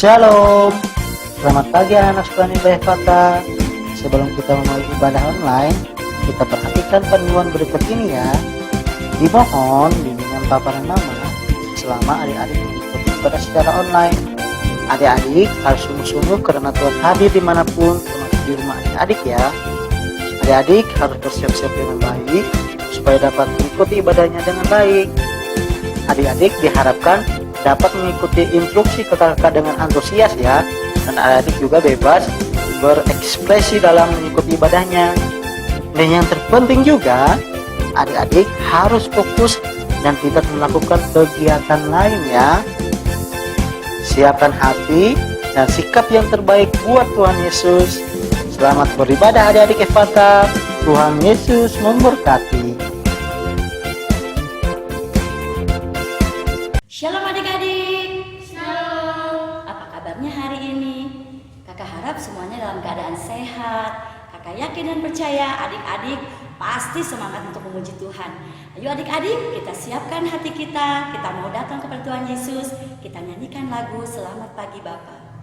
Shalom, selamat pagi anak-anak sekolah Fata. Sebelum kita memulai ibadah online, kita perhatikan panduan berikut ini ya. Dimohon bimbingan Papa dan Mama selama adik-adik mengikuti ibadah secara online. Adik-adik harus sungguh-sungguh karena Tuhan hadir dimanapun, termasuk di rumah adik-adik ya. Adik-adik harus bersiap-siap dengan baik supaya dapat mengikuti ibadahnya dengan baik. Adik-adik diharapkan dapat mengikuti instruksi kakak-kakak dengan antusias ya, dan adik-adik juga bebas berekspresi dalam mengikuti ibadahnya. Dan yang terpenting juga, adik-adik harus fokus dan tidak melakukan kegiatan lain ya. Siapkan hati dan sikap yang terbaik buat Tuhan Yesus. Selamat beribadah adik-adik Fata. Tuhan Yesus memberkati. Shalom adik-adik. Shalom. Apa kabarnya hari ini? Kakak harap semuanya dalam keadaan sehat. Kakak yakin dan percaya adik-adik pasti semangat untuk memuji Tuhan. Ayo adik-adik, kita siapkan hati kita. Kita mau datang kepada Tuhan Yesus. Kita nyanyikan lagu Selamat Pagi Bapa.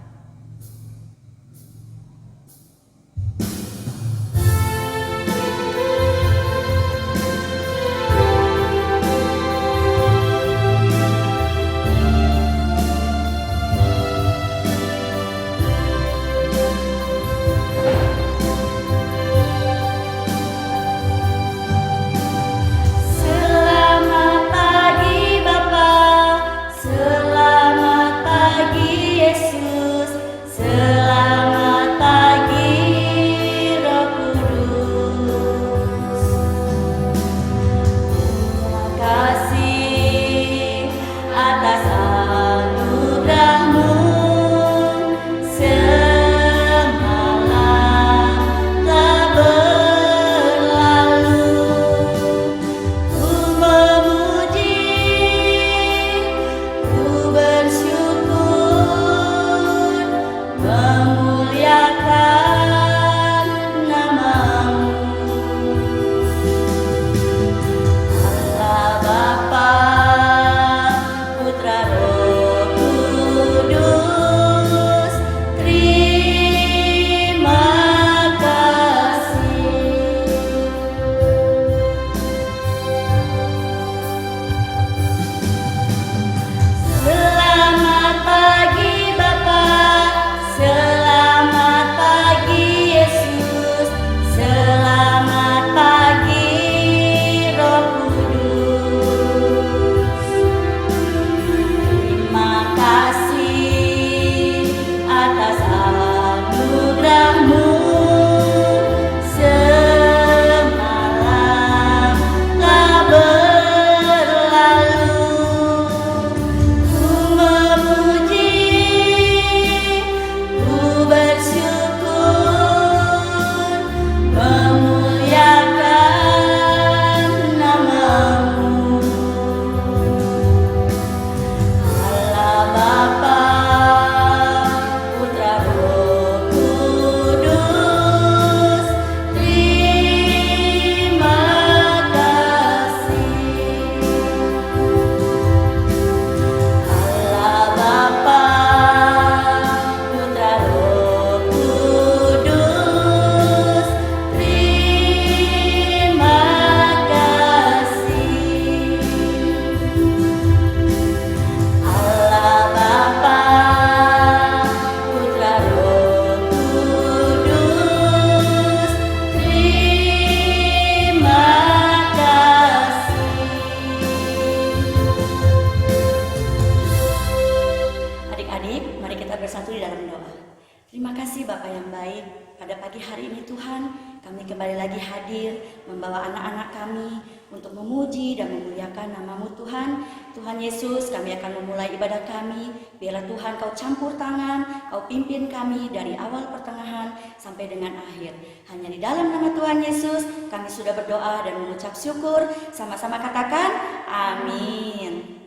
Terima kasih Bapak yang baik, pada pagi hari ini Tuhan, kami kembali lagi hadir membawa anak-anak kami untuk memuji dan memuliakan nama-Mu Tuhan. Tuhan Yesus, kami akan memulai ibadah kami. Biarlah Tuhan Kau campur tangan, Kau pimpin kami dari awal pertengahan sampai dengan akhir. Hanya di dalam nama Tuhan Yesus kami sudah berdoa dan mengucap syukur. Sama-sama katakan amin.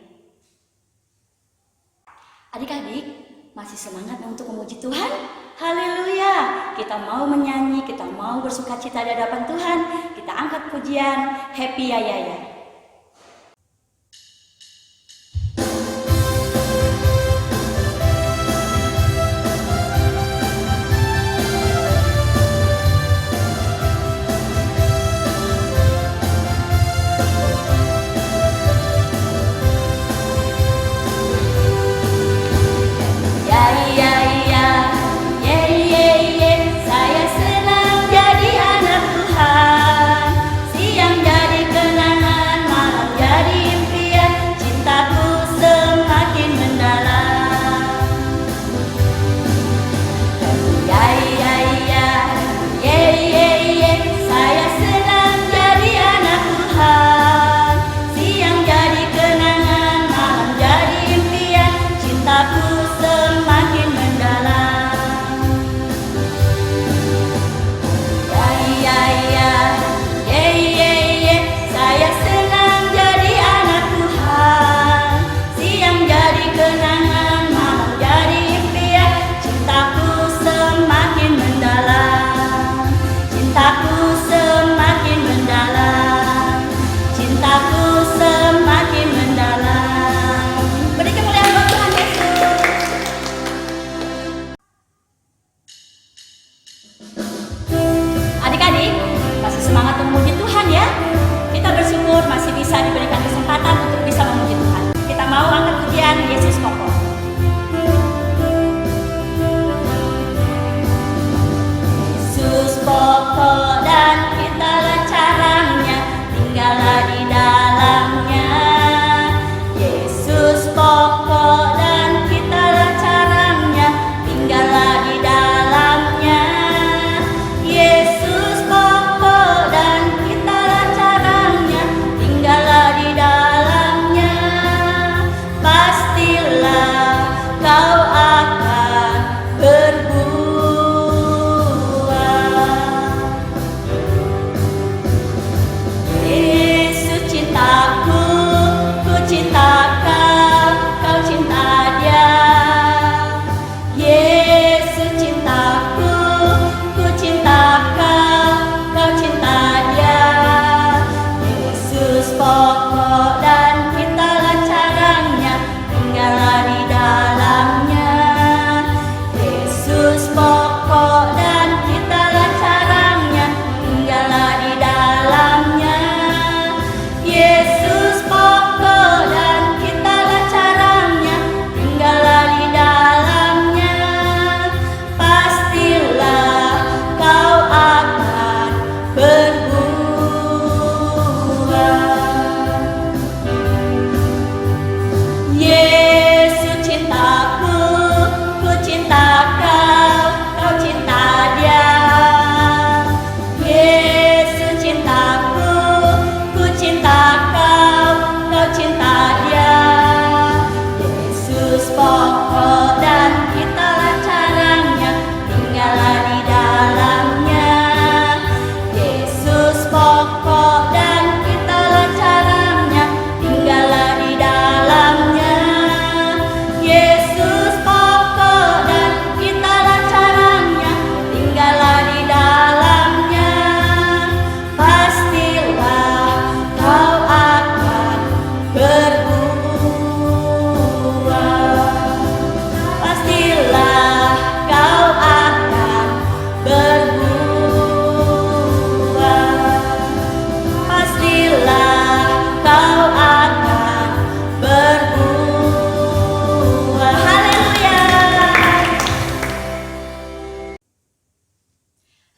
Adik-adik, masih semangat untuk memuji Tuhan? Haleluya! Kita mau menyanyi, kita mau bersukacita di hadapan Tuhan. Kita angkat pujian Happy Yaya. pokok dan kitalah caranya, tinggallah di dalamnya. Yesus pokok dan kitalah caranya, tinggallah di dalamnya. Pastilah kau akan berbuah. Pastilah kau akan berbuah. Pastilah kau akan berbuah. Haleluya.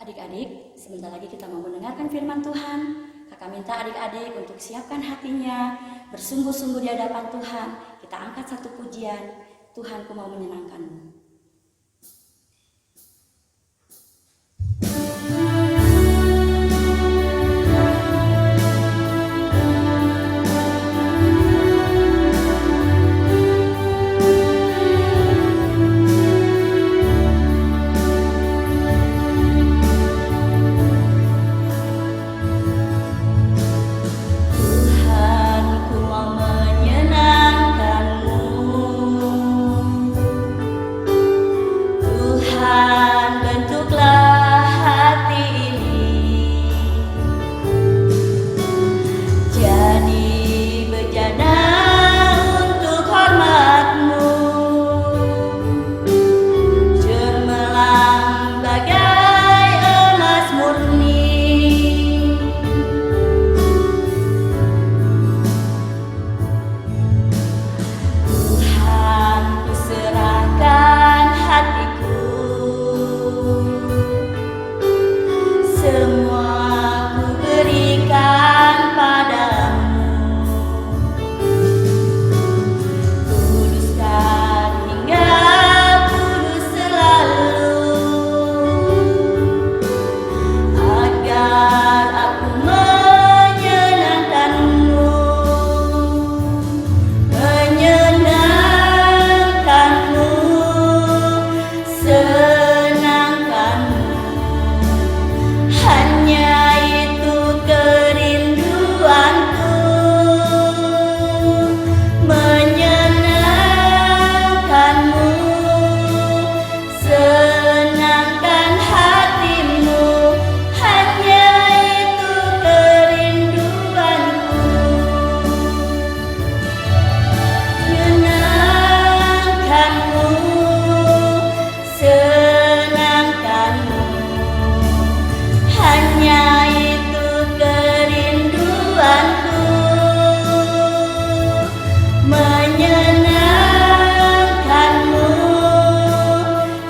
Adik-adik, sebentar lagi kita mau mendengarkan firman Tuhan. Kakak minta adik-adik untuk siapkan hatinya, bersungguh-sungguh di hadapan Tuhan. Kita angkat satu pujian, Tuhanku mau menyenangkanmu. Tuhanku mau menyenangkanmu. Tuhan, bentuklah hati ini jadi bejana untuk hormat-Mu, cemerlang bagai emas murni. Tuhan, ku serahkan hatiku, semua ku berikan padamu. Kuduskan hingga kudus selalu, agar aku menyenangkanmu, menyenangkanmu, senangkanmu. Hanya itu kerinduanku, menyenangkanmu, senangkan hatimu. Hanya itu kerinduanku, menyenangkanmu, senangkanmu. Hanya itu kerinduanku, menyenangkanmu,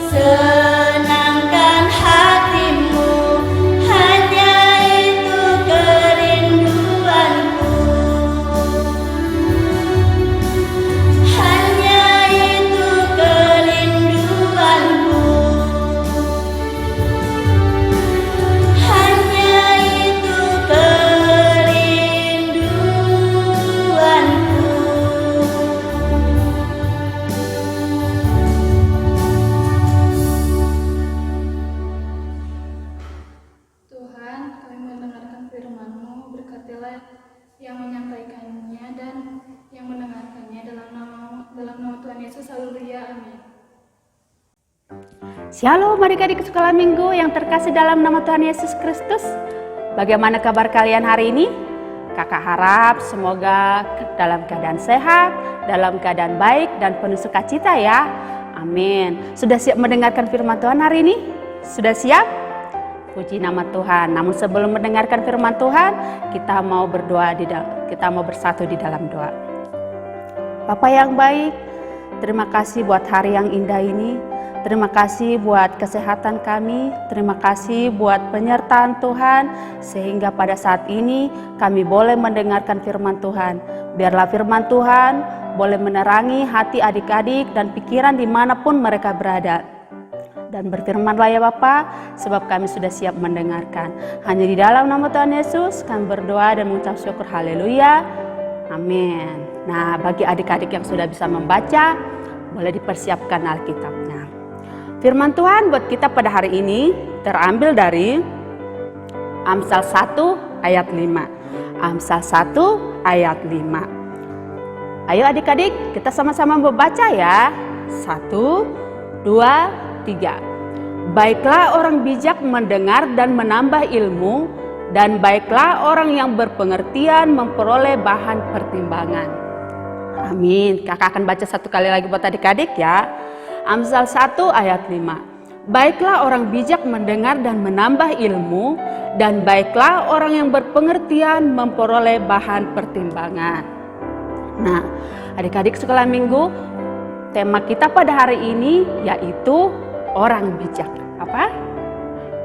senangkan hatimu. Hanya itu kerinduanku, hanya itu kerinduanku. Hanya itu kerinduanku. Tuhan, kami mendengarkan firman-Mu, berkatilah yang menyampaikannya dan yang mendengarkannya dalam nama Tuhan Yesus. Haleluya, amin. Shalom adik-adik sekolah minggu yang terkasih dalam nama Tuhan Yesus Kristus. Bagaimana kabar kalian hari ini? Kakak harap semoga dalam keadaan sehat, dalam keadaan baik dan penuh sukacita ya. Amin. Sudah siap mendengarkan firman Tuhan hari ini? Sudah siap? Puji nama Tuhan. Namun sebelum mendengarkan firman Tuhan, kita mau berdoa kita mau bersatu di dalam doa. Bapa yang baik, terima kasih buat hari yang indah ini. Terima kasih buat kesehatan kami, terima kasih buat penyertaan Tuhan, sehingga pada saat ini kami boleh mendengarkan firman Tuhan. Biarlah firman Tuhan boleh menerangi hati adik-adik dan pikiran dimanapun mereka berada. Dan berfirmanlah ya Bapa, sebab kami sudah siap mendengarkan. Hanya di dalam nama Tuhan Yesus kami berdoa dan mengucap syukur, haleluya, amin. Nah, bagi adik-adik yang sudah bisa membaca, boleh dipersiapkan Alkitabnya. Firman Tuhan buat kita pada hari ini terambil dari Amsal 1 ayat 5. Amsal 1 ayat 5. Ayo adik-adik, kita sama-sama membaca ya. 1, 2, 3. Baiklah orang bijak mendengar dan menambah ilmu, dan baiklah orang yang berpengertian memperoleh bahan pertimbangan. Amin. Kakak akan baca satu kali lagi buat adik-adik ya. Amsal 1 ayat 5. Baiklah orang bijak mendengar dan menambah ilmu, dan baiklah orang yang berpengertian memperoleh bahan pertimbangan. Nah, adik-adik sekolah minggu, tema kita pada hari ini yaitu orang bijak. Apa?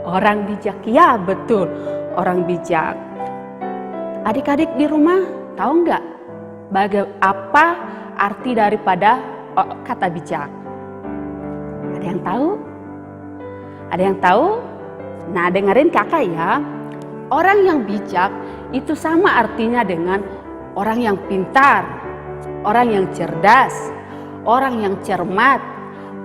Orang bijak, ya betul, orang bijak. Adik-adik di rumah tahu nggak apa arti daripada kata bijak? Ada yang tahu? Ada yang tahu? Nah, dengerin kakak ya. Orang yang bijak itu sama artinya dengan orang yang pintar, orang yang cerdas, orang yang cermat,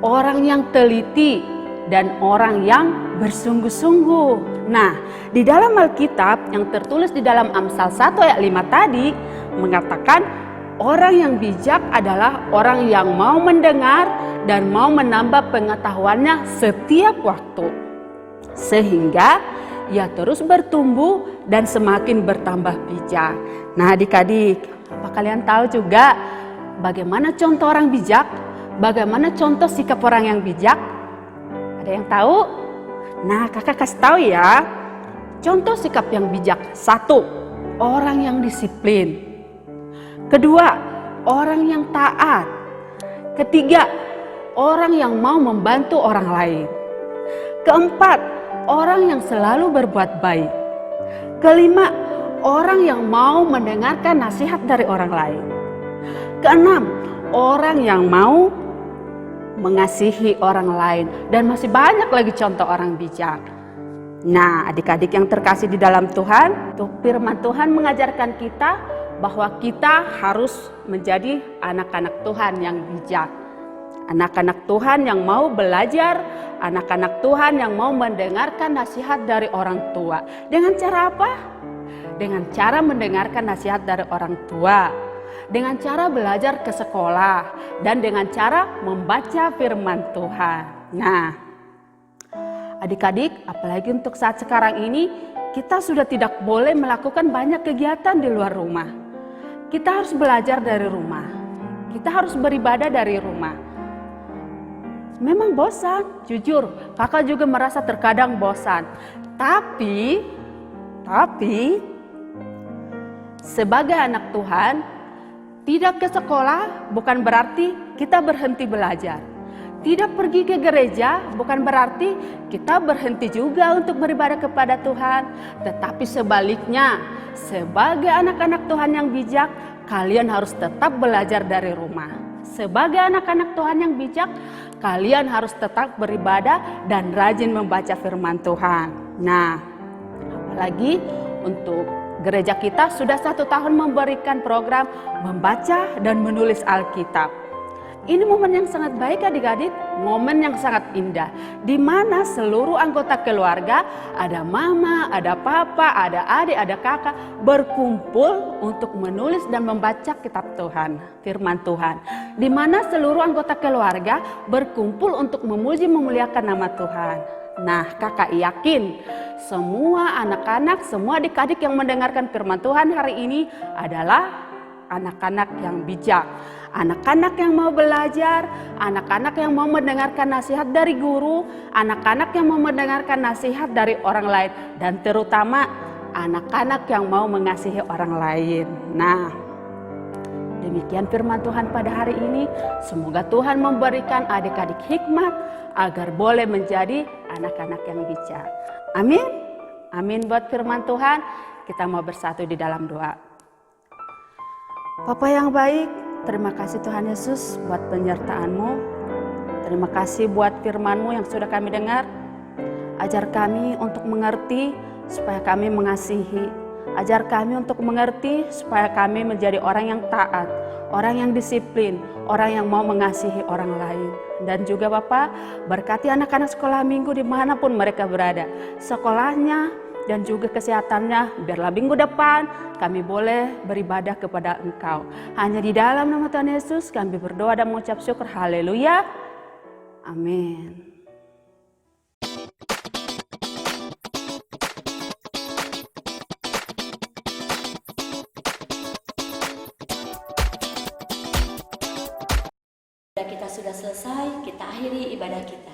orang yang teliti, dan orang yang bersungguh-sungguh. Nah, di dalam Alkitab yang tertulis di dalam Amsal 1 ayat 5 tadi mengatakan orang yang bijak adalah orang yang mau mendengar dan mau menambah pengetahuannya setiap waktu, sehingga ia terus bertumbuh dan semakin bertambah bijak. Nah adik-adik, apa kalian tahu juga bagaimana contoh orang bijak? Bagaimana contoh sikap orang yang bijak? Ada yang tahu? Nah, kakak kasih tahu ya. Contoh sikap yang bijak. 1, orang yang disiplin. 2, orang yang taat. 3, orang yang mau membantu orang lain. 4, orang yang selalu berbuat baik. 5, orang yang mau mendengarkan nasihat dari orang lain. 6, orang yang mau mengasihi orang lain. Dan masih banyak lagi contoh orang bijak. Nah, adik-adik yang terkasih di dalam Tuhan, firman Tuhan mengajarkan kita bahwa kita harus menjadi anak-anak Tuhan yang bijak. Anak-anak Tuhan yang mau belajar, anak-anak Tuhan yang mau mendengarkan nasihat dari orang tua. Dengan cara apa? Dengan cara mendengarkan nasihat dari orang tua, dengan cara belajar ke sekolah, dan dengan cara membaca firman Tuhan. Nah, adik-adik, apalagi untuk saat sekarang ini, kita sudah tidak boleh melakukan banyak kegiatan di luar rumah. Kita harus belajar dari rumah. Kita harus beribadah dari rumah. Memang bosan, jujur, kakak juga merasa terkadang bosan. Tapi sebagai anak Tuhan, tidak ke sekolah bukan berarti kita berhenti belajar. Tidak pergi ke gereja bukan berarti kita berhenti juga untuk beribadah kepada Tuhan. Tetapi sebaliknya, sebagai anak-anak Tuhan yang bijak, kalian harus tetap belajar dari rumah. Sebagai anak-anak Tuhan yang bijak, kalian harus tetap beribadah dan rajin membaca firman Tuhan. Nah, apalagi untuk gereja kita sudah 1 tahun memberikan program membaca dan menulis Alkitab. Ini momen yang sangat baik adik-adik, momen yang sangat indah. Di mana seluruh anggota keluarga, ada mama, ada papa, ada adik, ada kakak, berkumpul untuk menulis dan membaca kitab Tuhan, firman Tuhan. Di mana seluruh anggota keluarga berkumpul untuk memuji memuliakan nama Tuhan. Nah, kakak yakin semua anak-anak, semua adik-adik yang mendengarkan firman Tuhan hari ini adalah anak-anak yang bijak. Anak-anak yang mau belajar, anak-anak yang mau mendengarkan nasihat dari guru, anak-anak yang mau mendengarkan nasihat dari orang lain, dan terutama anak-anak yang mau mengasihi orang lain. Nah, demikian firman Tuhan pada hari ini. Semoga Tuhan memberikan adik-adik hikmat agar boleh menjadi anak-anak yang bijak. Amin. Amin buat firman Tuhan. Kita mau bersatu di dalam doa. Bapa yang baik, terima kasih Tuhan Yesus buat penyertaan-Mu. Terima kasih buat firman-Mu yang sudah kami dengar. Ajar kami untuk mengerti supaya kami mengasihi. Ajar kami untuk mengerti supaya kami menjadi orang yang taat, orang yang disiplin, orang yang mau mengasihi orang lain. Dan juga Bapak, berkati anak-anak sekolah minggu dimanapun mereka berada. Sekolahnya, dan juga kesehatannya. Biarlah minggu depan kami boleh beribadah kepada Engkau. Hanya di dalam nama Tuhan Yesus kami berdoa dan mengucap syukur. Haleluya. Amin. Kita sudah selesai, kita akhiri ibadah kita.